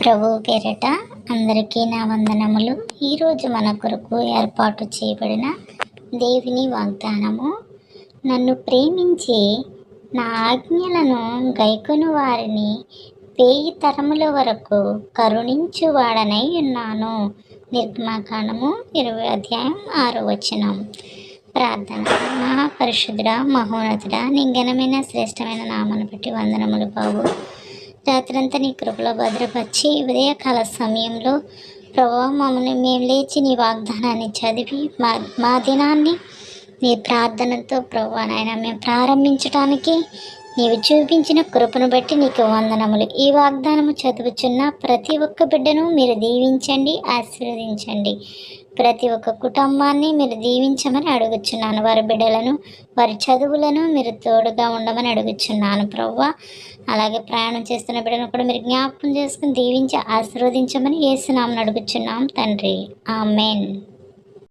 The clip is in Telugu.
ప్రభువు పేరట అందరికీ నా వందనములు. ఈరోజు మన కొరకు ఏర్పాటు చేయబడిన దేవుని వాగ్దానము, నన్ను ప్రేమించి నా ఆజ్ఞలను గైకొను వారిని 1000 తరముల వరకు కరుణించువాడనై ఉన్నాను. నిర్గమకాండము 20 అధ్యాయం 6వ వచనం. ప్రార్థన. మహాపరిశుద్ధుడా, మహోన్నతుడా, నీ ఘనమైన శ్రేష్టమైన నామను బట్టి వందనములు బాబు. రాత్రంతా నీ కృపలో భద్రపరిచి ఉదయకాల సమయంలో ప్రభువా మమ్మల్ని మేము లేచి నీ వాగ్దానాన్ని చదివి మా దినాన్ని నీ ప్రార్థనతో ప్రభువా నాయన మేము ప్రారంభించడానికి నీవు చూపించిన కృపను బట్టి నీకు వందనములు. ఈ వాగ్దానము చదువుచున్న ప్రతి ఒక్క బిడ్డను మీరు దీవించండి, ఆశీర్వదించండి. ప్రతి ఒక్క కుటుంబాన్ని మీరు దీవించమని అడుగుచున్నాను. వారి బిడ్డలను, వారి చదువులను మీరు తోడుగా ఉండమని అడుగుచున్నాను ప్రభువా. అలాగే ప్రయాణం చేస్తున్న బిడ్డను కూడా మీరు జ్ఞాపకం చేసుకుని దీవించి ఆశీర్వదించమని యేసు నామమున అడుగుచున్నాం తండ్రి. ఆమేన్.